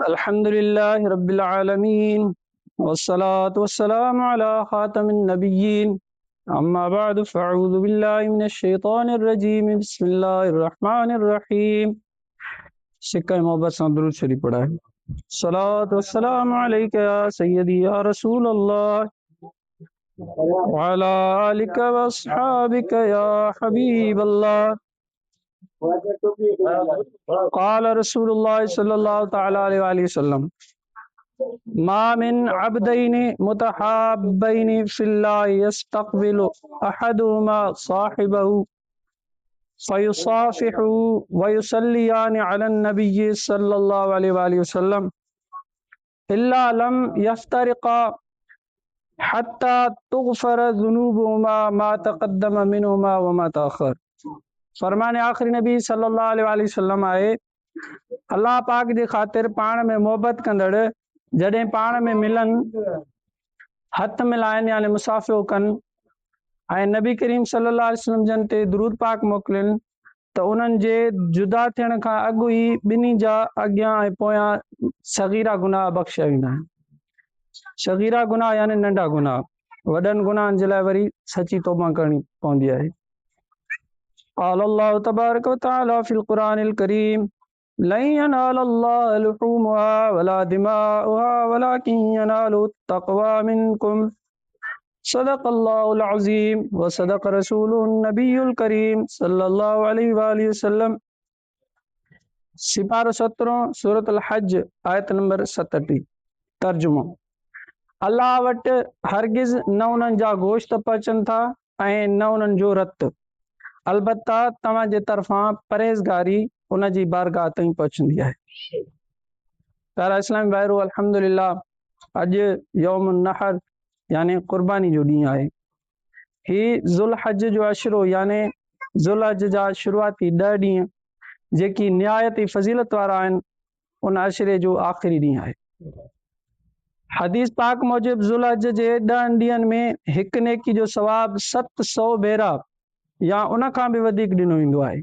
अल्हम्दुलिल्लाहि रब्बिल आलमीन वस्सलातु वस्सलामु अला खातमिन नबिय्यीन अम्मा बअद फ़अऊज़ु बिल्लाहि मिनश शैतानिर रजीम बिस्मिल्लाहिर रहमानिर रहीम। सिक्का मोहब्बत से दुरूद शरीफ पढ़ा है। सलातु वस्सलामु अलैका या सय्यदी या रसूल अल्लाह व अला आलिका व अस्हाबिका या हबीब अल्लाह। क़ाल रसूलुल्लाह सल्लल्लाहु तआला अलैहि वसल्लम मा मिन अब्दैनि मुतहाब्बैनि फिल्लाहि यस्तक़बिलु अहदुहुमा साहिबहु फयुसाफिहु व युसल्लियानि अलन नबिय्यि सल्लल्लाहु अलैहि वसल्लम इल्ला लम यफ्तरिक़ा हत्ता तुग़फ़र ज़ुनूबुहुमा मा तक़द्दम मिनहुमा व मा तअख़्ख़र। फरमाने आखिरी नबी सल्लल्लाहु अलैहि वसल्लम आए अल्लाह पाक जे ख़ातिर पाण में मोहब्बत कंदड़ जॾहिं पाण में मिलनि हथ मिलाइनि यानी मुसाफ़िहो कनि ऐं नबी करीम सल्लल्लाहु अलैहि वसल्लम जन ते दुरूद पाक मोकिलिन त उन्हनि जे जुदा थियण खां अॻु ई ॿिन्ही जा अॻियां ऐं पोयां सगीरा गुनाह बख़्शिया वेंदा आहिनि। सगीरा गुनाह यानी नंढा गुनाह, वॾनि गुनाहनि जे लाइ वरी सची तौबा करणी पवंदी आहे। क़ाल अल्लाहु तबारक व तआला फ़िल क़ुरानिल करीम लन यनालल्लाह लुहूमुहा वला दिमाउहा वलाकिन यनालुहु तक़वा मिनकुम सदक़ल्लाहुल अज़ीम व सदक़ रसूलुहुन नबियुल करीम सल्लल्लाहु अलैहि वसल्लम। सिपारो 17 सूरतुल हज आयत नंबर 67। तर्जुमो अल्लाह वटि हरगिज़ न उन्हनि जा गोश्त पचनि था ऐं न उन्हनि जो रतु, अलबत्ता तव्हां जे तरफ़ां परहेज़गारी उन जी बारगाह ताईं पहुचंदी आहे। प्यारा इस्लामी भाइरो, अल्हम्दुलिल्लाह अॼु यौमुन नहर यानी क़ुर्बानी जो ॾींहुं आहे। ही ज़ुल हज जो अशरो यानी ज़ुल हज जा शुरूआती 10 ॾींहं जेकी निहायत ई फ़ज़ीलत वारा आहिनि, उन अशरे जो आख़िरी ॾींहुं आहे। हदीस पाक मूजिब ज़ुल हज जे 10 ॾींहंनि में हिकु नेकी जो सवाब 700 भेरा या उन खां बि वधीक ॾिनो वेंदो आहे।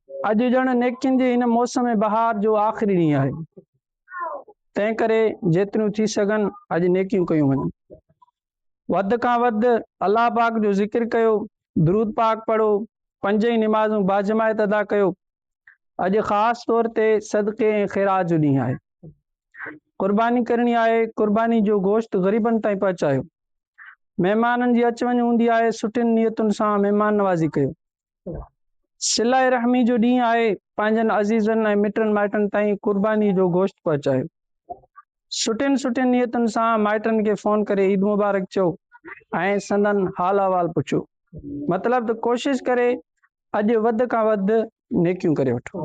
अॼु ॼण नेकियुनि जे हिन मौसम बहार जो आख़िरी ॾींहुं आहे, तंहिं करे जेतिरियूं थी सघनि अॼु नेकियूं कयूं वञनि। वधि खां वधि अल्लाह पाक जो ज़िक्र कयो, दुरूद पाक पढ़ो, 5 ई निमाज़ूं बाजमायत अदा कयो। अॼु ख़ासि तौर ते सदक़े ऐं ख़ैरात जो ॾींहुं आहे। क़ुर्बानी करणी आहे, क़ुर्बानी जो गोश्त ग़रीबनि ताईं पहुचायो। महिमाननि जी अच वञ हूंदी आहे, सुठियुनि नियतुनि सां महिमान नवाज़ी कयो। सिलाए रहमी जो ॾींहुं आहे, पंहिंजनि अज़ीज़नि ऐं मिटनि माइटनि ताईं क़ुर्बानी जो गोश्त पहुचायो। सुठियुनि नियतुनि सां माइटनि खे फ़ोन करे ईद मुबारक चओ ऐं संदन हाल अहवाल पुछो। मतिलब त कोशिश करे अॼु वधि खां वधि नेकियूं करे वठो।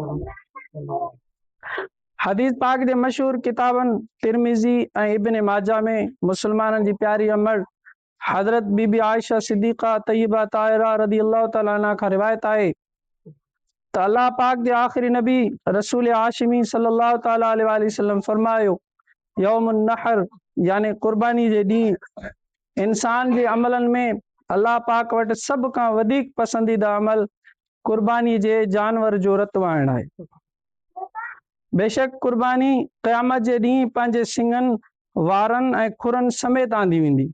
हदीस पाक जे मशहूर किताबनि तिरमिज़ी ऐं इब्न माजा में मुसलमाननि जी प्यारी अमड़ हज़रत बीबी आयशा सिद्दीक़ा तय्यबा ताहिरा रज़ी अल्लाह तआला अन्हा खां रिवायत आहे त अल्लाह पाक जे आख़िरी नबी रसूल हाशिमी सल्लल्लाहु तआला अलैहि वसल्लम फरमायो, यौमुन नहर यानी क़ुर्बानी जे ॾींहुं इंसान जे अमलनि में अल्लाह पाक वटि सभ खां वधीक पसंदीदा अमल क़ुर्बानी जे जानवर जो रतु वाइणु आहे। बेशक क़ुर्बानी क़यामत जे ॾींहुं पंहिंजे सिंगनि, वारनि ऐं खुरनि समेत आंदी वेंदी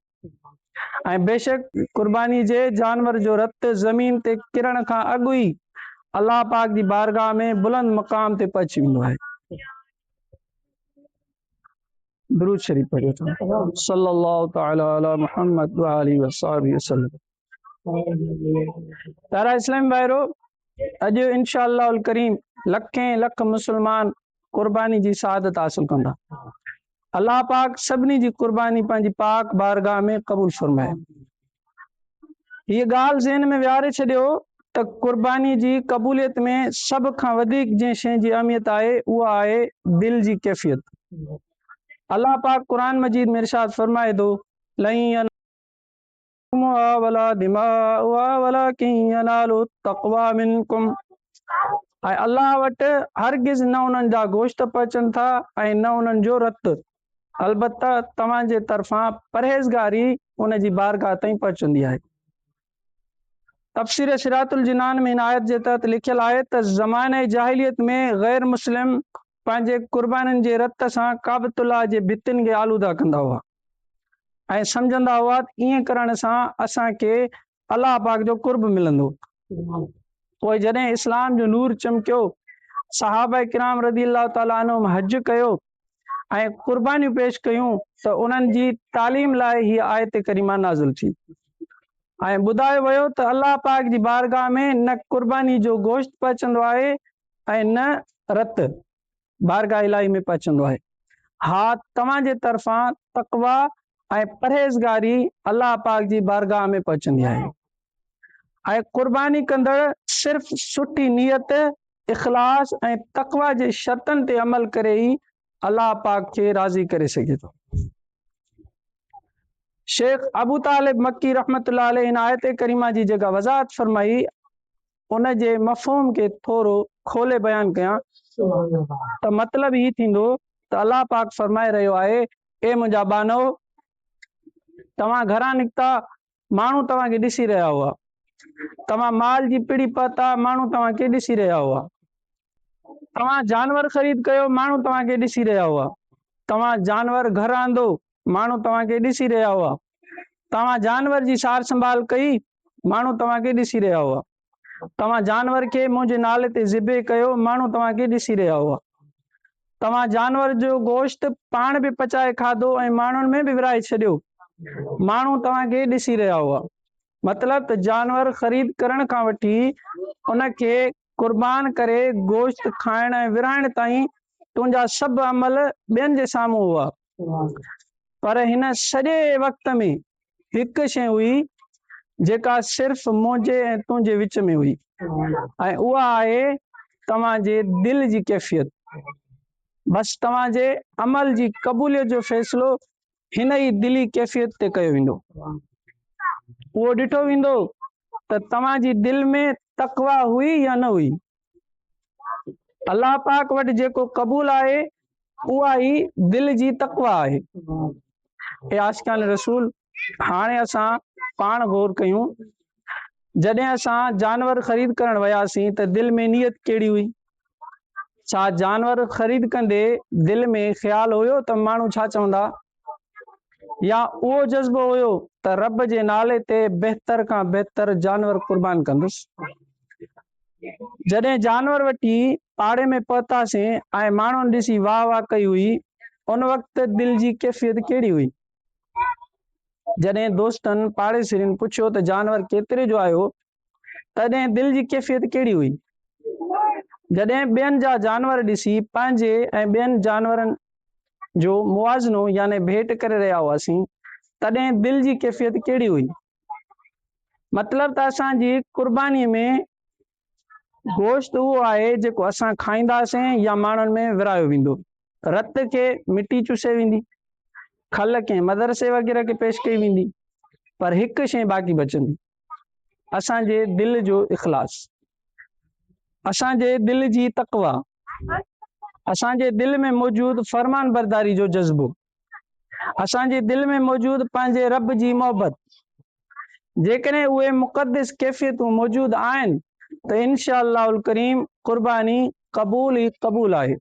ऐं बेशक क़ुर्बानी जे जानवर जो रतु ज़मीन ते किरण खां अॻु ई अल्लाह पाक जी बारगाह में बुलंद मक़ाम ते पहुची वेंदो आहे। दुरूद शरीफ पढ़ियो सल्लल्लाहु तआला अला मुहम्मद व आलिहि वसहबिहि वसल्लम। तारा इस्लामी भाइरो, अॼु इंशाअल्लाहुल करीम लखें लख मुसलमान क़ुर्बानी जी शहादत हासिल कंदा। अल्लाह पाक सभिनी जी क़ुर्बानी पंहिंजी पाक बारगाह में क़बूल फरमाए। हीअ ॻाल्हि ज़हन में विहारे छॾियो त क़ुर्बानी जी क़बूलियत में सभ खां वधीक जंहिं शइ जी अहमियत आहे उहा आहे दिल जी कैफ़ियत। अल्लाह पाक क़ुरान मजीद में इरशाद फरमाए थो, लन वला दिमाउहा वलाकिन यनालुहु तक़वा मिनकुम। ऐं अल्लाह वटि हरगिज़ न उन्हनि जा गोश्त पचनि था ऐं न उन्हनि जो रतु, अलबत्ता तव्हां जे तरफ़ां परहेज़गारी उन जी बारगाह ताईं पहुचंदी आहे। तफ़सीर सिरातुल जिनान में इन आयत जे तहत लिखियल आहे त ज़माने जाहिलियत में गैर मुस्लिम पंहिंजे कुर्बानीनि जे रत सां काबतुल्लाह जे भितियुनि खे आलूदा कंदा हुआ ऐं सम्झंदा हुआ ईअं करण सां असांखे अलाह पाक जो कुर्ब मिलंदो। पोइ जॾहिं इस्लाम जो नूर चमकियो, सहाबा किराम रज़ी अल्लाह ताला अन्हुम हज कयो ऐं कुर्बानियूं पेश कयूं, त उन्हनि जी तालीम लाइ हीअ आयत करीमा नाज़िल थी ऐं ॿुधायो वियो त अलाह पाक जी बारगाह में न कुर्बानी जो गोश्त पहुचंदो आहे ऐं न रत बारगाह इलाही में पहुचंदो आहे। हा, तव्हांजे तरफ़ां तक़वा ऐं परहेज़गारी अलाह पाक जी बारगाह में पहुचंदी आहे ऐं कुर्बानी कंदड़ सिर्फ़ सुठी नियत, इख़लास ऐं तक़वा जे शर्तनि ते अमल करे ई अलाह पाक खे राज़ी करे सघे थो। शेख अबू तालिब मक्की रहमतुल्लाह अलैह इन आयत करीमा जी जेका वज़ाहत फरमाई, उन जे मफ़हूम खे थोरो खोले बयान कयां त मतिलबु ही थींदो त अलाह पाक फरमाए रहियो आहे, ए मुंहिंजा बानो, तव्हां घरां निकिता, माण्हू तव्हांखे ॾिसी रहिया हुआ, तव्हां माल जी पिड़ी पता, माण्हू तव्हांखे ॾिसी रहिया हुआ, तव्हां जानवर ख़रीद कयो, माण्हू तव्हांखे ॾिसी रहिया हुआ, तव्हां जानवर घर आंदो, माण्हू तव्हांखे ॾिसी रहिया हुआ, तव्हां जानवर जी सार संभाल कई, माण्हू तव्हांखे ॾिसी रहिया हुआ, तव्हां जानवर खे मुंहिंजे नाले ते ज़िबे कयो, माण्हू तव्हांखे ॾिसी रहिया हुआ, तव्हां जानवर जो गोश्त पाण बि पचाए खाधो ऐं माण्हुनि में बि विराए छॾियो, माण्हू तव्हांखे ॾिसी रहिया हुआ। मतिलबु त जानवर ख़रीद करण खां वठी उनखे कुर्बान करे गोश्त खाइण ऐं विराइण ताईं तुंहिंजा सभु अमल ॿियनि जे साम्हूं हुआ, पर हिन सॼे वक़्त में हिकु शइ हुई जेका सिर्फ़ मुंहिंजे ऐं तुंहिंजे विच में हुई ऐं उहा आहे तव्हांजे दिलि जी कैफ़ियत। बसि तव्हांजे अमल जी क़बूलियत जो फ़ैसिलो हिन ई दिली कैफ़ियत ते कयो वेंदो। उहो ॾिठो वेंदो त तव्हांजी दिलि में तक़वा हुई या न हुई। अलाह पाक वटि जेको क़बूल आहे उहा ई दिलि जी तक़वा आहे। ए आशिकान रसूल, हाणे असां पाण गौर कयूं, जॾहिं असां जानवर ख़रीद करण वियासीं त दिलि में नियत कहिड़ी हुई? छा जानवर ख़रीद कंदे दिलि में ख़्यालु हुयो त माण्हू छा चवंदा, या उहो जज़्बो हुयो त रब जे नाले ते बहितर खां बहितर जानवर कुर्बान कंदुसि? जॾहिं जानवर वठी पाड़े में पहुतासीं ऐं माण्हुनि ॾिसी वाह वाह कई हुई, उन वक़्तु दिलि जी कैफ़ियत कहिड़ी हुई? जॾहिं दोस्तनि पाड़ेसिरनि पुछियो त जानवर केतिरे जो आयो, तॾहिं दिलि जी कैफ़ियत कहिड़ी हुई? जॾहिं ॿियनि जा जानवर ॾिसी पंहिंजे ऐं ॿियनि जानवरनि जो मुआज़नो यानी भेट करे रहिया हुआसीं, तॾहिं दिलि जी कैफ़ियत कहिड़ी हुई? मतिलबु त असांजी कुर्बानीअ में गोश्त उहो आहे जेको असां खाईंदासीं या माण्हुनि में विरायो वेंदो। रत खे मिटी चुसे वेंदी, खल कंहिं मदरसे वग़ैरह खे पेश कई वेंदी, पर हिकु शइ बाक़ी बचंदी, असांजे दिलि जो इख़लास, असांजे दिलि जी तक़वा, असांजे दिलि में मौजूदु फ़रमान बरदारी जो जज़्बो, असांजे दिलि में मौजूदु पंहिंजे रब जी मोहबत। जेकॾहिं उहे मुक़द्दस कैफ़ियतूं मौजूदु आहिनि त इंशाअल्लाहुल करीम कुर्बानी क़बूल ई क़बूल आहे।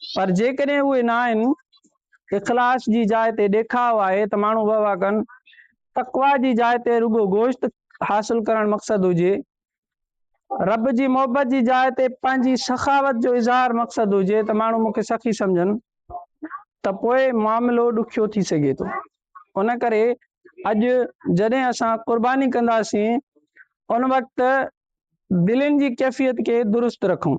पर जेकॾहिं उहे न आहिनि, इख़लास जी जाइ ते ॾेखाव आहे त माण्हू वाह वाह कनि, तक़वा जी जाइ ते रुगो गोश्त हासिल करणु मक़सदु हुजे, रब जी मोहबत जी जाइ ते पंहिंजी सखावत जो इज़हार मक़सदु हुजे त माण्हू मूंखे सखी सम्झनि, त पोइ मामिलो ॾुखियो थी सघे थो। उन करे अॼु जॾहिं असां कुर्बानी कंदासीं, उन वक़्तु दिलनि जी कैफ़ियत खे दुरुस्त रखूं।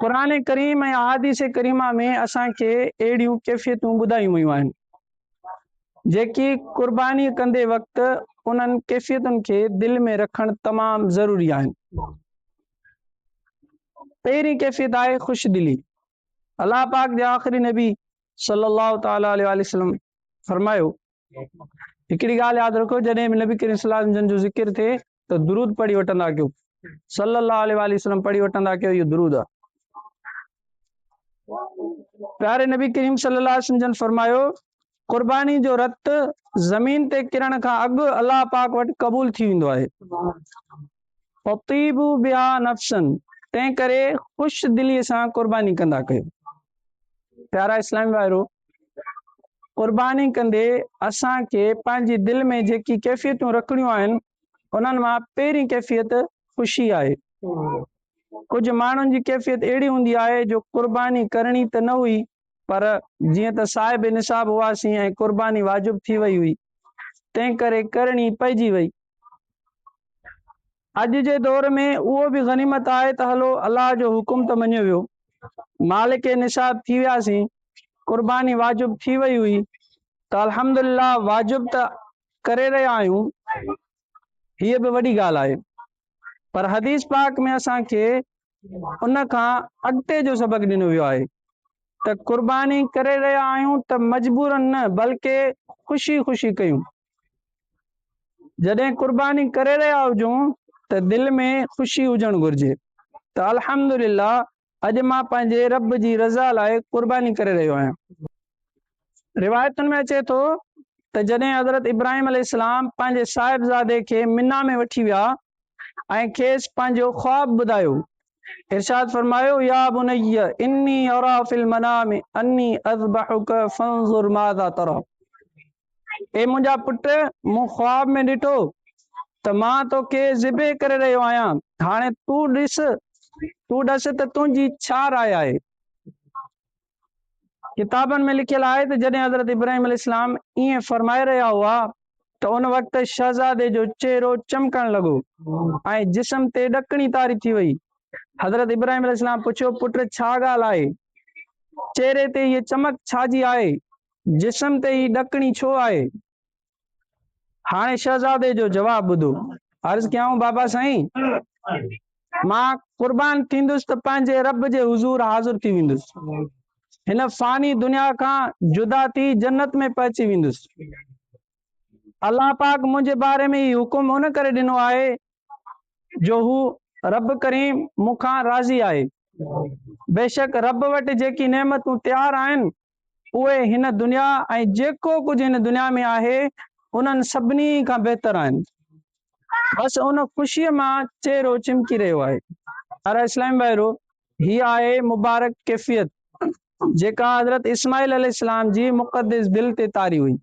क़ुरान करीम ऐं अहादीस करीमा में असांखे अहिड़ियूं कैफ़ियतूं ॿुधायूं वियूं आहिनि जेकी कुर्बानी कंदे वक़्तु उन्हनि कैफ़ियतुनि खे दिलि में रखणु तमामु ज़रूरी आहिनि। पहिरीं कैफ़ियत आहे ख़ुशदिली। अलाह पाक जे आख़िरी नबी सल्लल्लाहु ताला अलैहि वसल्लम फरमायो, हिकिड़ी ॻाल्हि यादि रखो, जॾहिं बि नबी करीम सल्लल्लाहु अलैहि वसल्लम जो ज़िक्र थिए त दुरूद पढ़ी वठंदा कयो, सल्लल्लाहु अलैहि वसल्लम पढ़ी वठंदा कयो, इहो दुरूद आहे। प्यारे नबी करीम सल्लल्लाहु अलैहि वसल्लम फरमायो, कुर्बानी जो रत ज़मीन ते किरण खां अॻु अलाह पाक वटि क़बूल थी वेंदो आहे। अतीबु बिहा नफ़्सन, तंहिं करे ख़ुशि दिलीअ सां क़ुर्बानी कंदा कयो। प्यारा इस्लामी भाइरो, क़ुर्बानी कंदे असांखे पंहिंजी दिलि में जेकी कैफ़ियतूं रखणियूं आहिनि उन्हनि मां पहिरीं कैफ़ियत ख़ुशी आहे। कुझु माण्हुनि जी कैफ़ियत अहिड़ी हूंदी आहे जो क़ुर्बानी करणी त न हुई, पर जीअं त साहिब निसाब हुआसीं ऐं क़ुर्बानी वाजिब थी वई हुई, तंहिं करे करणी पइजी वई। अॼु जे दौर में उहो बि गनीमत आहे त हलो अलाह जो हुकुम त मञियो वियो, मालिक निसाब थी वियासीं, क़ुर्बानी वाजिब थी वई हुई, त अल्हम्दुलिल्लाह वाजिब त करे रहिया आहियूं, हीअ बि वॾी ॻाल्हि आहे। पर हदीस पाक में असांखे उन खां अॻिते जो सबक़ ॾिनो वियो आहे त क़ुर्बानी करे रहिया आहियूं त मजबूरन न, बल्कि ख़ुशी ख़ुशी कयूं। जॾहिं क़ुर्बानी करे रहिया हुजूं त दिलि में ख़ुशी हुजणु घुरिजे त अल्हम्दुलिल्लाह अॼु मां पंहिंजे रब जी रज़ा लाइ क़ुर्बानी करे रहियो आहियां। रिवायतुनि में अचे थो त जॾहिं हज़रत इब्राहिम अलैहिस्सलाम पंहिंजे साहिबज़ादे खे मिना में वठी विया ऐं खेसि पंहिंजो ख्वाब ॿुधायो, इरशाद फरमायो, या बुनय्य इन्नी अरा फिल मनामि अन्नी अज़बहुक फंज़ुर माज़ा तरा। ए मुंहिंजा पुट, मूं ख्वाब में ॾिठो त मां तोखे ज़िबे करे रहियो आहियां, हाणे तूं ॾस त तुंहिंजी छा राय आहे। किताबनि में लिखियल आहे त जॾहिं हज़रत इब्राहिम अलैहिस्सलाम ईअं फरमाए रहिया हुआ त उन वक़्तु शहज़ादे जो चेहरो चमकण लॻो ऐं जिस्म ते ॾकणी तारी थी वई। हज़रत इब्राहिम अलैहिस्सलाम पुछियो, पुट छा ॻाल्हि आहे, चेहरे ते हीअ चमक छाजी आहे, जिस्म ते ही ॾकणी छो आहे। हाणे शहज़ादे जो जवाब ॿुधो। अर्ज़ कयाऊं, बाबा साईं, मां क़ुर्बान थींदुसि त पंहिंजे रब जे हुज़ूर हाज़िर थी वेंदुसि, हिन फ़ानी दुनिया खां जुदा थी जन्नत में पहुची वेंदुसि। अल्लाह पाक मुंहिंजे बारे में ही हुकुम उन करे ॾिनो आहे जो हू रब करीम मूंखां राज़ी आहे। बेशक रब वटि जेकी नेमतूं तयार आहिनि उहे हिन दुनिया ऐं जेको कुझु हिन दुनिया में आहे उन्हनि सभिनी खां बहितर आहिनि। बस उन ख़ुशीअ मां चेहरो चिमकी रहियो आहे। पर इस्लामी भाइरो, हीअ आहे मुबारक कैफ़ियत जेका हज़रत इस्माइल अलैहिस्सलाम जी मुक़द्दस दिल ते तारी हुई।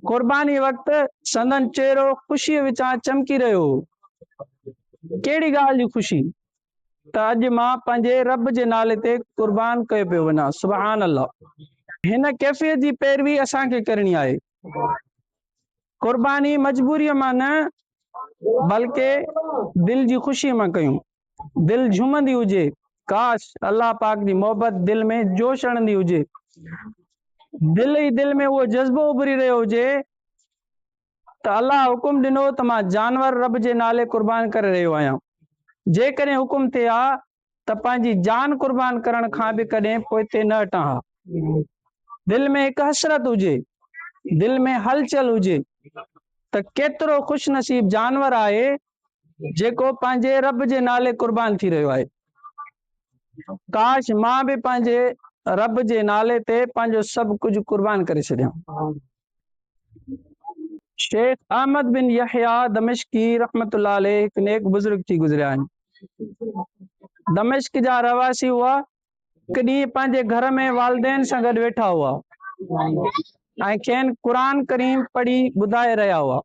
क़ुर्बानी वक़्तु संदन चेहरो ख़ुशीअ विचां चमकी रहियो हो। कहिड़ी ॻाल्हि जी ख़ुशी त अॼु मां पंहिंजे रब जे नाले ते क़ुर्बान कयो पियो वञा। सुभान अल्लाह। हिन कैफ़ियत जी पैरवी असांखे करणी आहे। क़ुर्बानी मजबूरीअ मां न, बल्कि दिल जी ख़ुशीअ मां कयूं। दिल झूमंदी हुजे, काश अल्लाह पाक जी मोहबत दिल में जोश आणंदी हुजे, दिल ई दिल में उहो जज़्बो उभरी रहियो हुजे त अल्लाह हुकुम ॾिनो त मां जानवर रब जे नाले क़ुर्बान करे रहियो आहियां। जेकॾहिं हुकुम थिए हा त पंहिंजी जान क़ुर्बान करण खां बि कॾहिं पोइते न हटां हा। दिल में हिकु हसरत हुजे, दिल में हलचल हुजे त केतिरो खुश नसीब जानवर आहे जेको पंहिंजे रब जे नाले क़ुर्बान थी रहियो आहे। काश मां बि पंहिंजे रब जे नाले ते पंहिंजो सभु कुझु क़ुर्बान करे छॾियां। शेख अहमद बिन यहया दमिश्की रहमतुल्लाह अलैह हिकु नेक बुज़ुर्ग थी गुज़रिया आहिनि। दमिश्क जा रहवासी हुआ। हिकु ॾींहुं पंहिंजे घर में वालिदैन सां गॾु वेठा हुआ ऐं खेनि क़ुरान करीम पढ़ी ॿुधाए रहिया हुआ।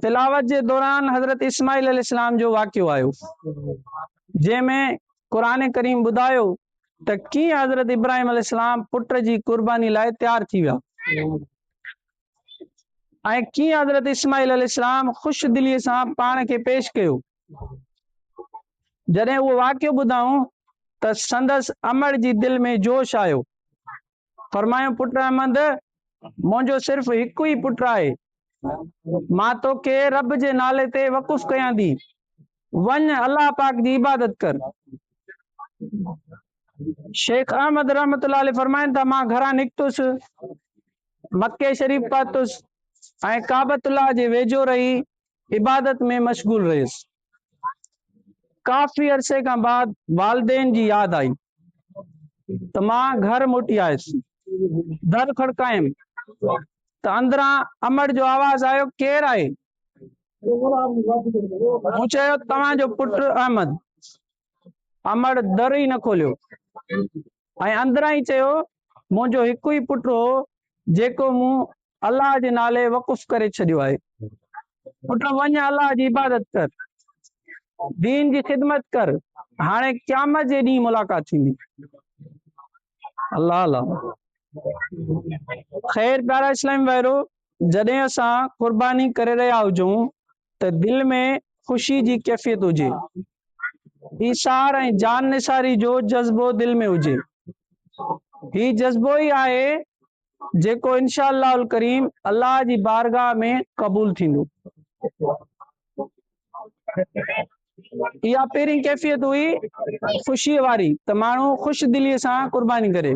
तिलावत जे दौरान हज़रत इस्माइल अलैहिस्सलाम जो वाक़ियो आयो, जंहिंमें क़ुरान करीम ॿुधायो त कीअं हज़रत इब्राहिम अलैहिस्सलाम पुट जी क़ुर्बानी लाइ तैयार थी विया ऐं कीअं हज़रत इस्माइल अलैहिस्सलाम ख़ुशि दिलीअ सां पाण खे पेश कयो। जॾहिं उहो वाक़ियो ॿुधाऊं त संदसि अमड़ जी दिलि में जोश आयो। फरमायूं, पुट अहमद, मुंहिंजो सिर्फ़ु हिकु ई पुटु आहे, मां तोखे रब जे नाले ते वक़ुफ़ कयां थी, वञ अल्लाह पाक जी इबादत कर। शेख अहमद रहमतुल्लाह अलैह फरमाइनि था, मां घरां निकितुसि, मक्के शरीफ पहुतुसि ऐं काबतुल्लाह जे वेझो रही इबादत में मशगूल रहियुसि। काफ़ी अरसे खां बाद वालिदैन जी यादि आई त मां घर मोटी आयुसि। दर खड़कायमि त अंदरां अमड़ जो आवाज़ आयो, केरु आहे? मूं चयो तव्हांजो पुटु अहमद अमड़ दर ई न खोलियो ऐं अंदरां ई चयो मुंहिंजो हिकु ई पुटु हो जेको मूं अलाह जे नाले वक़ुफ़ करे छॾियो आहे। पुट वञ अलाह जी इबादत कर, दीन जी ख़िदमत कर, हाणे क़यामत जे ॾींहुं मुलाक़ात थींदी। अल्लाह अल्लाह। ख़ैर प्यारा इस्लामी भाइरो, जॾहिं असां क़ुर्बानी करे रहिया हुजूं त दिलि में ख़ुशी जी कैफ़ियत हुजे, ईसार ऐं जान निसारी जो जज़्बो दिलि में हुजे। ही जज़्बो ई आहे जेको इंशा अल्लाहुल करीम अल्लाह जी बारगाह में क़बूल थींदो। इहा पहिरीं कैफ़ियत हुई ख़ुशीअ वारी त माण्हू ख़ुशि दिलीअ सां क़ुर्बानी करे,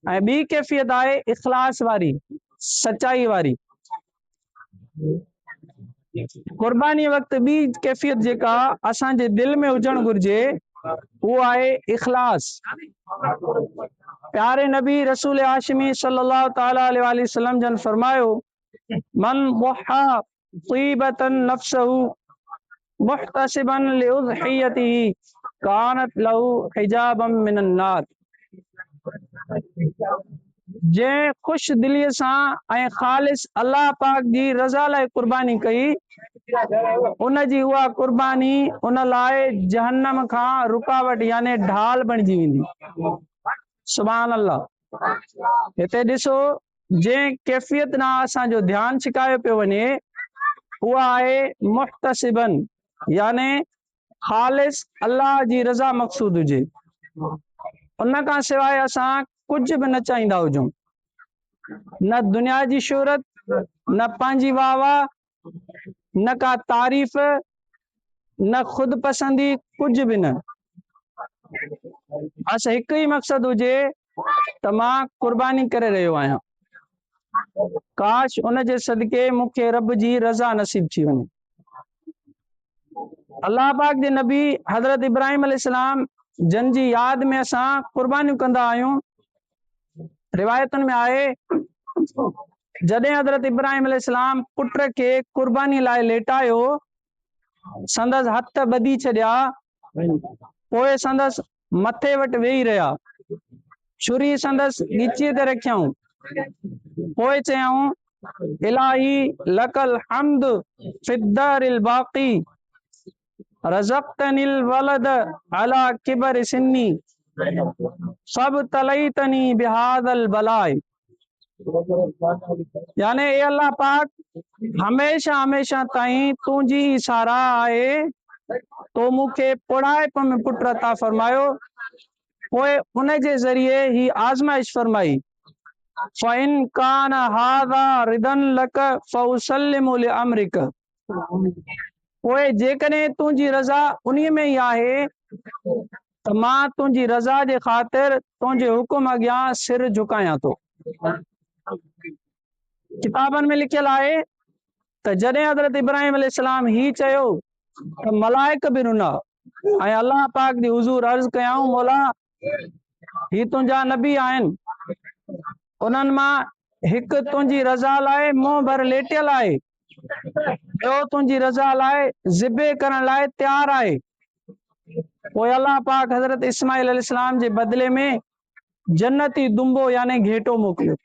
ऐं ॿी कैफ़ियत आहे इख़लास वारी, सचाई वारी। क़ुर्बानी वक़्तु ॿी कैफ़ियत जेका असांजे दिलि में हुजणु घुरिजे उहो आहे इख़लास। प्यारे नबी रसूल हाशिमी सल्लल्लाहु तआला अलैहि वसल्लम जन फरमायो, मन वहा तीबतन नफ्सहु मुहतसिबन लिउज़हियतिही कानत लहू हिजाबम मिनन नार। जंहिं ख़ुशि दिलीअ सां ऐं ख़ालिस अल्लाह पाक जी रज़ा लाइ क़ुर्बानी कई, उन जी उहा क़ुर्बानी उन लाइ जहन्नम खां रुकावट याने ढाल बणिजी वेंदी। सुभान अल्लाह। हिते ॾिसो, जंहिं कैफ़ियत ॾांहुं असांजो ध्यानु छिकायो पियो वञे उहा आहे मुहतसिबन, याने ख़ालिस अल्लाह जी रज़ा मक़सूद हुजे, उन खां सवाइ असां कुझु बि न चाहींदा हुजूं, न दुनिया जी शोहरत, न पंहिंजी वाह वाह, न का तारीफ़, न ख़ुदि पसंदी, कुझु बि न। बस हिकु ई मक़सदु हुजे त मां क़ुर्बानी करे रहियो आहियां, काश उन जे सदके मूंखे रब जी रज़ा नसीब थी वञे। अल्लाह पाक जे नबी हज़रत इब्राहिम अलैहिस्सलाम जन जी याद में असां क़ुर्बानियूं कंदा आहियूं। रिवायतुनि में आहे, जॾहिं हज़रत इब्राहिम अलैहिस्सलाम पुट खे क़ुर्बानी लाइ लेटायो, संदसि हथ ॿधी छॾिया, पोइ संदसि मथे वटि वेही रहिया, छुरी संदसि ॻीचीअ ते रखियऊं, पोइ चयऊं, इलाही लकल हम्द फिद्दारिल बाक़ी रज़क़तनिल वलद अला किबर सिन्नी सब तलैतनी बिहादल बलाए। याने ए अल्लाह पाक, हमेशा हमेशा ताईं तुंहिंजी ही साराह आहे, तो मूंखे पुढ़ाइप में पुट अता फरमायो, पोइ उन जे ज़रिए ही आज़माइश फरमाई, फ़इन कान हाज़ा रिदन लक फ़उसल्लिमु लिअम्रिक। पोइ जेकॾहिं तुंहिंजी रज़ा उन्हीअ में ई आहे त मां तुंहिंजी रज़ा जे ख़ातिर तुंहिंजे हुकुम अॻियां सिर झुकायां थो। किताबनि में लिखियल आहे त जॾहिं हज़रत इब्राहिम अलैहिस्सलाम ही चयो त मलाइक बि रुना ऐं अल्लाह पाक जी हुज़ूर अर्ज़ कयाऊं, मौला ही तुंहिंजा नबी आहिनि, उन्हनि मां हिकु तुंहिंजी रज़ा लाइ मुंहुं भर लेटियल आहे, ॿियो तुंहिंजी रज़ा लाइ ज़िबे करण लाइ तयारु आहे। पोइ अल्लाह पाक हज़रत इस्माइल अलैहिस्सलाम जे बदिले में जन्नती दुंबो याने घेटो मोकिलियो।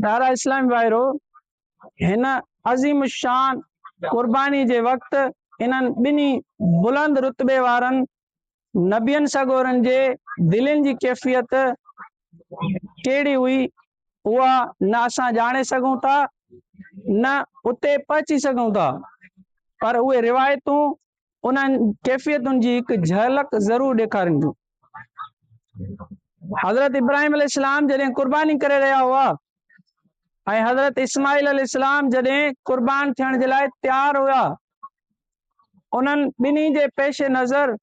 प्यारा इस्लामी भाइरो, हिन अज़ीम शान क़ुर्बानी जे वक़्तु इन्हनि ॿिन्ही बुलंद रुतबे वारनि नबियनि सगोरनि जे दिलनि जी कैफ़ियत कहिड़ी हुई, उहा न असां ॼाणे सघूं था, न उते पहुची सघूं था, पर उहे रिवायतूं उन्हनि कैफ़ियतुनि जी हिकु झलक ज़रूरु ॾेखारींदियूं। हज़रत इब्राहिम अलैहिस्सलाम जॾहिं क़ुर्बानी करे रहिया हुआ ऐं हज़रत इस्माइल अलैहिस्सलाम जॾहिं क़ुर्बान थियण जे लाइ तयारु हुआ, उन्हनि ॿिन्ही जे पेश नज़र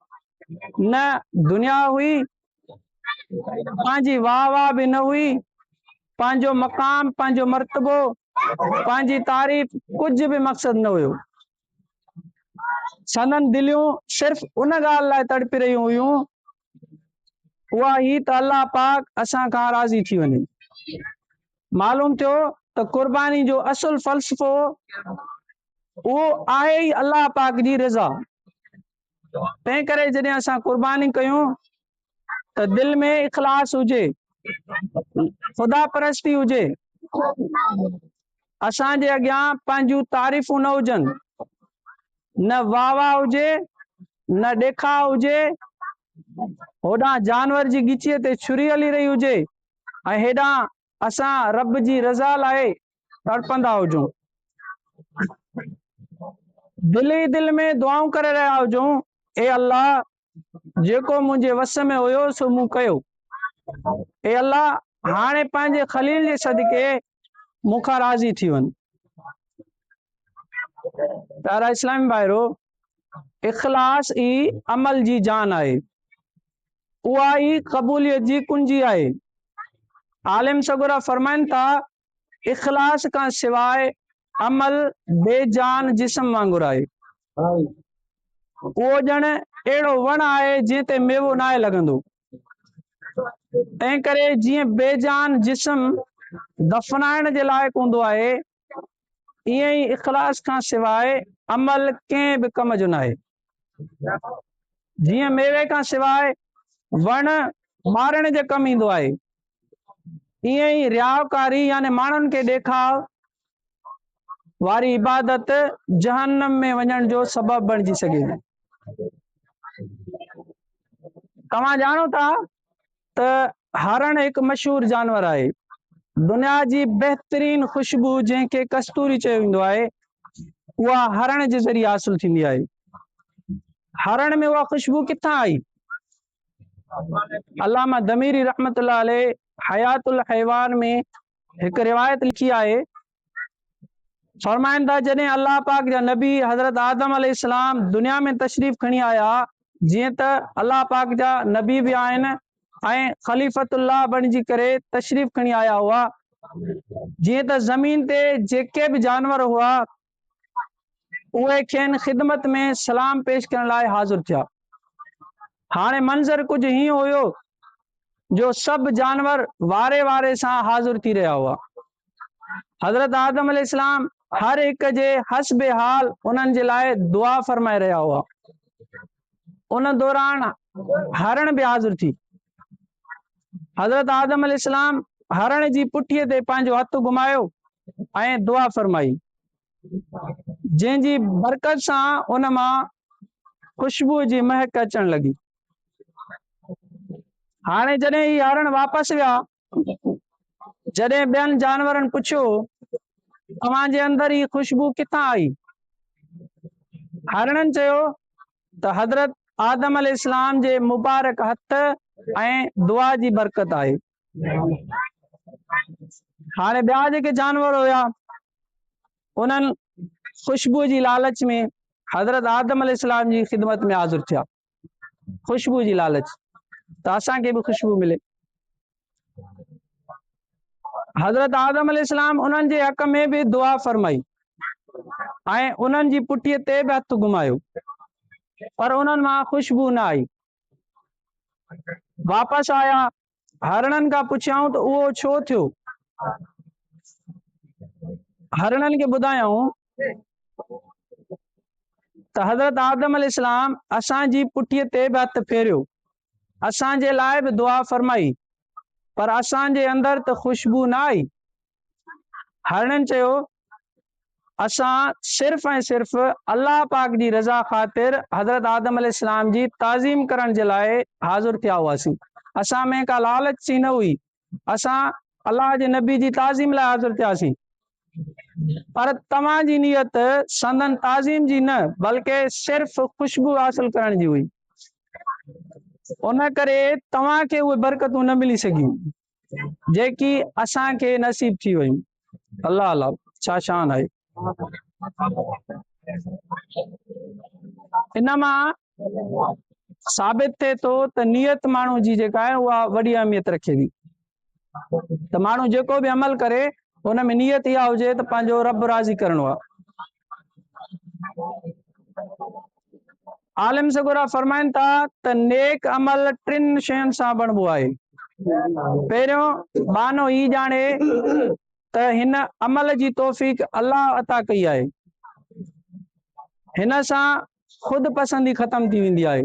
न दुनिया हुई, पंहिंजी वाह वाह बि न हुई, पंहिंजो मक़ाम, पंहिंजो मर्तबो, पंहिंजी तारीफ़, कुझु बि मक़सदु न हुयो। संदन दिलियूं सिर्फ़ उन ॻाल्हि लाइ तड़पी रहियूं हुयूं, उहा ही त अल्लाह पाक असां खां राज़ी थी वञे। मालूम थियो त क़ुर्बानी जो असुल फ़लसफ़ो वो आहे ई अल्लाह पाक जी रज़ा। तंहिं करे जॾहिं असां कुर्बानी कयूं त दिल में इख़लास हुजे, ख़ुदा परस्ती हुजे, असांजे अॻियां पंहिंजूं तारीफ़ूं न हुजनि, न वाह वाह हुजे, न ॾेखा हुजे, होॾां जानवर जी ॻिचीअ ते छुरी हली रही हुजे ऐं हेॾां असां रब जी रज़ा लाइ तड़पंदा हुजूं, दिल ई दिल में दुआऊं करे रहिया हुजूं, ए अल्लाह जेको मुंहिंजे वस में हुयो सो मूं कयो, ए अल्लाह हाणे पंहिंजे ख़लील जे सदके मूंखां राज़ी थी वञ। प्यारा इस्लामी भाइरो, इख़लास ई अमल जी जान आहे, उहा ई क़बूलियत जी कुंजी आहे। आलिम सगुरा फरमाइनि था, इख़लास खां सवाइ अमल बेजान जिस्म वांगुरु आहे। उहो ॼण अहिड़ो वण आहे जंहिं ते मेवो नाहे लॻंदो। तंहिं करे जीअं बेजान जिस्म दफ़नाइण जे लाइक़ु हूंदो आहे, ईअं ई इख़लास खां सवाइ अमल कंहिं बि कम जो नाहे। जीअं मेवे खां सवाइ वण मारण जे कमु ईंदो आहे, ईअं ई रियाकारी यानी माण्हुनि खे ॾेखाव वारी इबादत जहन्नम में वञण जो सबबु बणिजी सघे थी। तव्हां ॼाणो था त हरण हिकु मशहूरु जानवर आहे। दुनिया जी बहितरीन ख़ुशबू जंहिंखे कस्तूरी चयो वेंदो आहे, उहा हरण जे ज़रिए हासिल थींदी आहे। हरण में उहा ख़ुशबू किथां आई? अल्लामा दमीरी रहमतुल्लाह अलैह हयातुल हैवान में हिकु रिवायत लिखी आहे, फरमाइनि था जॾहिं अल्लाह पाक जा नबी हज़रत आदम अलैहिस्सलाम दुनिया में तशरीफ़ खणी आया, जीअं त अल्लाह पाक जा नबी बि आहिनि ऐं ख़लीफ़तुल्लाह बणिजी करे तशरीफ़ खणी आया हुआ, जीअं त ज़मीन ते जेके बि जानवर हुआ उहे खेनि ख़िदमत में सलाम पेश करण लाइ हाज़िर थिया। हाणे मंज़र कुझु हीअं हुयो जो सभु जानवर वारे वारे सां हाज़िर थी रहिया हुआ। हज़रत आदम अलैहिस्सलाम हर हिक जे हस्बे हाल उन्हनि जे लाइ दुआ फरमाए रहिया हुआ। उन दौरान हरण बि हाज़िर थी। हज़रत आदम अलैहिस्सलाम हरण जी पुठीअ ते पंहिंजो हथु घुमायो ऐं दुआ फरमाई, जंहिंजी बरकत सां उन मां ख़ुशबू जी महक अचण लॻी। हाणे जॾहिं ही हरण वापसि विया, जॾहिं ॿियनि जानवरनि पुछियो तव्हांजे अंदरि ही ख़ुशबू किथां आई, हरणनि चयो त हज़रत आदम अलैहिस्सलाम जे मुबारक हथ ऐं दुआ जी बरकत आहे। हाणे ॿिया जेके जानवर हुया उन्हनि ख़ुशबू जी लालच में हज़रत आदम अलैहिस्सलाम जी ख़िदमत में हाज़िर थिया, ख़ुशबू जी लालच त असांखे बि ख़ुशबू मिले। हज़रत आदम अलैहिस्सलाम उन्हनि जे हक़ में बि दुआ फरमाई ऐं उन्हनि जी पुठीअ ते बि हथु घुमायो, पर उन्हनि मां ख़ुशबू न आई। वापसि आया, हरणनि खां पुछियाऊं त उहो छो थियो। हरणनि खे ॿुधायऊं त हज़रत आदम अलैहिस्सलाम असांजी पुठीअ ते बि हथु फेरियो, असांजे लाइ बि दुआ फरमाई, पर असांजे अंदरि त ख़ुशबू न आई। हरणनि चयो असां सिर्फ़ ऐं सिर्फ़ अल्लाह पाक जी रज़ा ख़ातिर हज़रत आदम अलैहिस्सलाम जी ताज़ीम करण जे लाइ हाज़िर थिया हुआसीं, असां में का लालच ई न हुई, असां अल्लाह जे नबी जी ताज़ीम लाइ हाज़िर थियासीं। पर तव्हांजी नियत संदन ताज़ीम जी न बल्कि सिर्फ़ ख़ुशबू हासिल करण जी हुई, उन करे तव्हांखे उहे बरकतूं न मिली सघियूं जेकी असांखे नसीब थी वयूं। अल्लाह अल्लाह, छा शान आहे। इन मां साबित थिए थो त नियत माण्हू जी जेका आहे उहा वॾी अहमियत रखे थी। त माण्हू जेको बि अमल करे उन में नियत इहा हुजे त पंहिंजो रब राज़ी करणो आहे। आलिम सगुरा फरमाइनि था त नेक अमल टिनि शयुनि सां बणिबो आहे। पहिरियों बानो ही ॼाणे त हिन अमल जी तौफ़ीक़ अल्लाह अता कई आहे। हिन सां ख़ुदि पसंदी ख़तम थी वेंदी आहे।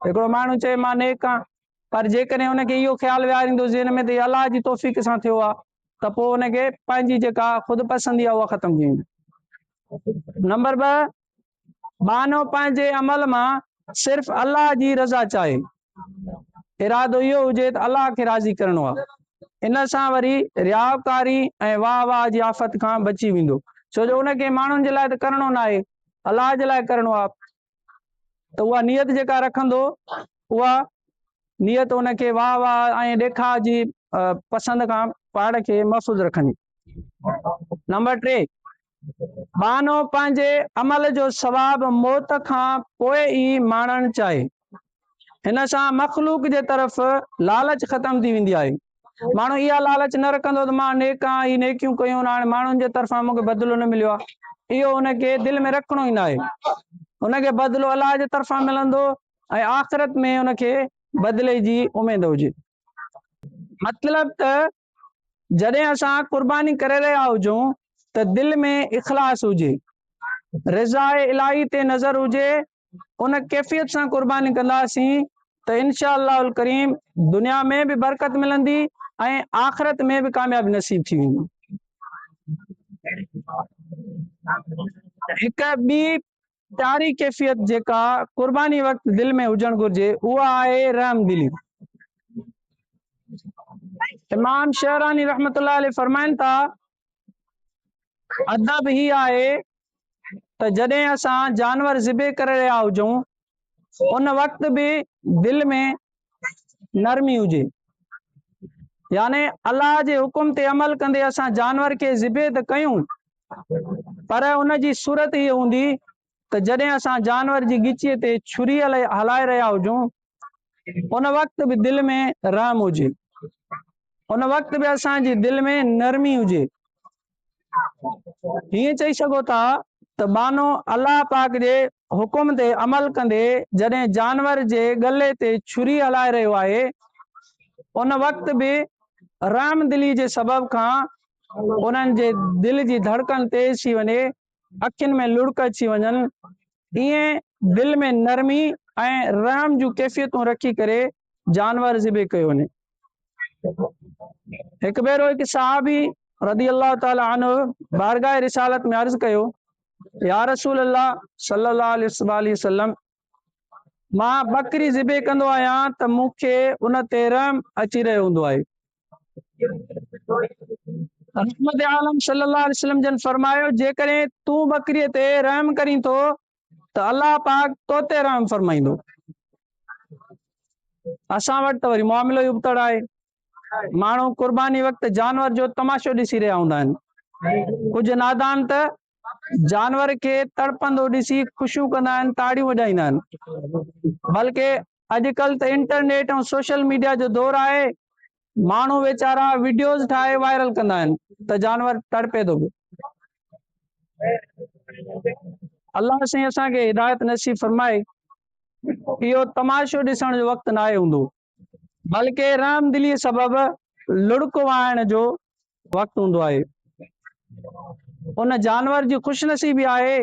हिकिड़ो माण्हू चए मां नेक आहियां, पर जेकॾहिं हुनखे इहो ख़्यालु विहारींदो ज़हन में त अलाह जी तौफ़ीक़ सां थियो आहे, त पोइ हुनखे पंहिंजी जेका ख़ुदि पसंदी आहे उहा ख़तम थी वेंदी। नंबर 2, बानो पंहिंजे अमल मां सिर्फ़ु अलाह जी रज़ा चाहे, इरादो इहो हुजे त अलाह खे राज़ी करणो आहे। इन सां वरी रियाकारी ऐं वाह वाह जी आफ़त खां बची वेंदो, छो जो उनखे माण्हुनि जे लाइ त करणो न आहे, अलाह जे लाइ करणो आहे। त उहा नियत जेका रखंदो, उहा नियत उनखे वाह वाह ऐं ॾेखार जी पसंदि खां पाण खे महफ़ूज़ रखंदी। नंबर 3, बानो पंहिंजे अमल जो सवाब मौत खां पोइ ई माणणु चाहे, हिन सां मख़लूक जे तरफ़ लालच ख़तम थी वेंदी आहे। माण्हू इहा लालच न रखंदो त मां नेक आहियां, ही नेकियूं कयूं, हाणे माण्हुनि जे तरफ़ां मूंखे बदिलो न मिलियो आहे, इहो हुनखे दिलि में रखणो ई न आहे। हुनखे बदिलो अलाह जे तरफ़ां मिलंदो ऐं आख़िरत में हुनखे बदिले जी उमेद हुजे। मतिलब त जॾहिं असां क़ुर्बानी करे रहिया हुजूं त दिलि में इख़लास हुजे, रिज़ाए इलाही ते नज़र हुजे, उन कैफ़ियत सां क़ुर्बानी कंदासीं त इंशाअल्लाह करीम दुनिया में बि बरकत मिलंदी ऐं आख़िरत में बि कामयाबी नसीब थी वेंदी। हिक ॿी प्यारी कैफ़ियत जेका क़ुर्बानी वक़्तु दिलि में हुजणु घुरिजे, उहा आहे रहम दिली। इमाम शहरानी रहमतुल्लाह अलैह फरमाइनि था, अदब ही आहे त जॾहिं असां जानवर ज़िबे करे रहिया हुजूं, उन वक़्तु बि दिलि में नरमी हुजे, याने अलाह जे हुकुम ते अमल कंदे असां जानवर खे ज़िबे त कयूं, पर उन जी सूरत हीअ हूंदी त जॾहिं असां जानवर जी गिचीअ ते छुरी हलाए रहिया हुजूं, उन वक़्तु बि दिलि में रहम हुजे, उन वक़्तु बि असांजी दिलि में नरमी हुजे। हीअं चई सघो था त बानो अलाह पाक जे हुकुम ते अमल कंदे जॾहिं जानवर जे गले ते छुरी हलाए रहियो आहे, उन वक़्तु बि रहम दिली जे सबब खां उन्हनि जे दिलि जी धड़कन तेज़ थी वञे, अखियुनि में लुड़क अची वञनि, ईअं दिलि में नरमी ऐं रहम जूं कैफ़ियतूं रखी करे जानवर ज़िबे कयो वञे। हिकु भेरो हिकु सहाबी रदी अल्लाह ताला अन्हु बारगाह रिसालत में अर्ज़ कयो, या रसूल अल्लाह सल्लल्लाहु अलैहि वसल्लम, मां बकरी ज़िबे कंदो आहियां त मूंखे उन ते रहम अची रहियो हूंदो आहे। रहमत आलम सल्लल्लाहु अलैहि वसल्लम जन फरमायो, जेकॾहिं तूं बकरीअ ते रहम करीं थो त अल्लाह पाक तो ते रहम फरमाईंदो। असां वटि त वरी मामिलो ई उबतड़ आहे, माण्हू क़ुर्बानी वक़्तु जानवर जो तमाशो ॾिसी रहिया हूंदा आहिनि। कुझु नादान त जानवर खे तड़पंदो ॾिसी ख़ुशियूं कंदा आहिनि, ताड़ियूं वॼाईंदा आहिनि, बल्कि अॼुकल्ह त इंटरनेट ऐं सोशल मीडिया जो दौर आहे, माण्हू वेचारा वीडियोज़ ठाहे वायरल कंदा आहिनि त जानवर तड़पे थो। अल्लाह साईं असांखे हिदायत नसीब फरमाए, इहो तमाशो ॾिसण जो वक़्तु न आहे हूंदो, बल्कि रहम दिली सबब लुड़क वाइण जो वक़्तु हूंदो आहे। उन जानवर जी ख़ुशनसीबी आहे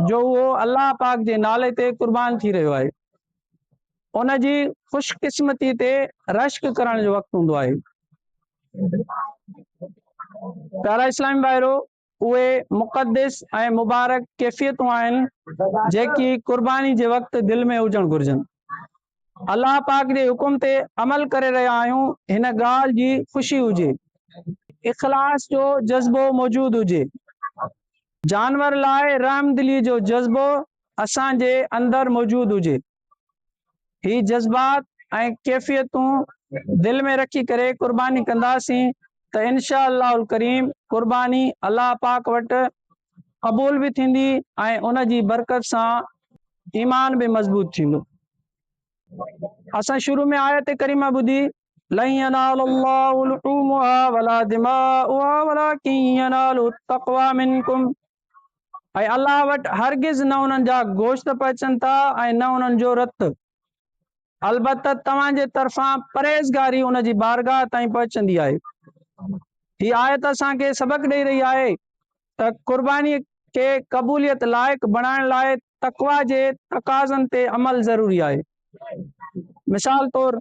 जो उहो अल्लाह पाक जे नाले ते क़ुर्बान थी रहियो आहे, उन जी ख़ुशकिस्मती ते रश्क करण जो वक़्तु हूंदो आहे। प्यारा इस्लामी भाइरो, उहे मुक़द्दिस ऐं मुबारक कैफ़ियतूं आहिनि जेकी क़ुर्बानी जे वक़्तु दिलि में हुजणु घुरिजनि। अल्लाह पाक जे हुकुम ते अमल करे रहिया आहियूं, हिन ॻाल्हि जी ख़ुशी हुजे, इख़लास जो जज़्बो मौजूद हुजे, जानवर लाइ रहम दिली जो जज़्बो असांजे अंदरि मौजूद हुजे। ही जज़्बात ऐं कैफ़ियतूं दिलि में रखी करे क़ुर्बानी कंदासीं त इंशाअल्लाह करीम क़ुर्बानी अल्लाह पाक वटि क़बूल भी थींदी ऐं उन जी बरकत सां ईमान भी मज़बूत थींदो। असां शुरू में आयत करीमा ॿुधी, लन यनालल्लाहु लुहूमुहा वला दिमाउहा वलाकिन यनालुहु तक़वा मिनकुम, ऐं अल्लाह वटि हरगिज़ न उन्हनि जा गोश्त पहुचनि था ऐं न उन्हनि जो रतु, अलबत्ता तव्हांजे तरफ़ां परहेज़गारी उन जी बारगाह ताईं पहुचंदी आहे। हीअ आयत असांखे सबक़ ॾेई रही आहे त क़ुर्बानी खे क़बूलियत लाइक़ बणाइण लाइ तक़वा जे तक़ाज़नि ते अमल ज़रूरी आहे। मिसाल तौर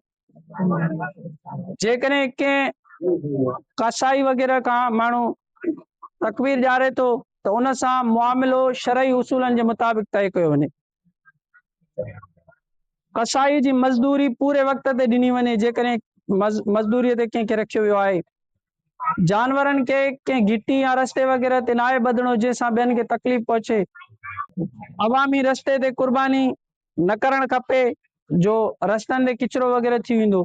जेकॾहिं कंहिं कसाई वग़ैरह खां माण्हू तकबीर ॾियारे थो त उन सां मुआमिलो शरई उसूलनि जे मुताबिक़ तय कयो वञे। कसाई जी मज़दूरी पूरे वक़्त ते ॾिनी वञे जेकॾहिं मज़दूरीअ ते कंहिंखे रखियो वियो आहे। जानवरनि खे कंहिं घिटी या रस्ते वग़ैरह ते नाहे ॿधणो जंहिंसां ॿियनि खे तकलीफ़ पहुचे। अवामी रस्ते ते कुर्बानी न करणु खपे जो रस्तनि ते किचिरो वग़ैरह थी वेंदो।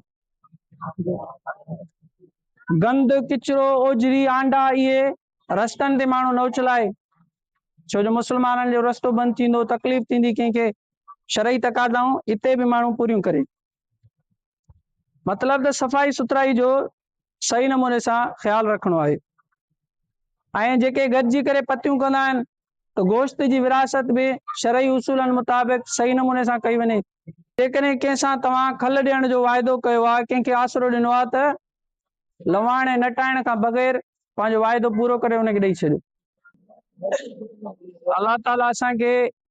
गंद किचिरो ओजरी आंडा इहे रस्तनि ते माण्हू न उछलाए, छो जो मुस्लमाननि जो रस्तो बंदि थींदो, तकलीफ़ थींदी कंहिंखे। शरई तक़ाज़ाऊं हिते बि माण्हू पूरियूं करे। मतिलबु त सफ़ाई सुथराई जो सही नमूने सां ख़्यालु रखिणो आहे। ऐं जेके गॾिजी करे पतियूं कंदा आहिनि त गोश्त जी विरासत बि शरई उसूलनि मुताबिक़ सही नमूने सां कई वञे। जेकॾहिं कंहिंसां तव्हां खल ॾियण जो वाइदो कयो आहे, कंहिंखे आसरो ॾिनो आहे त लवाइण ऐं नटाइण खां बग़ैर पंहिंजो वाइदो पूरो करे उनखे ॾेई छॾियो। अलाह ताला असांखे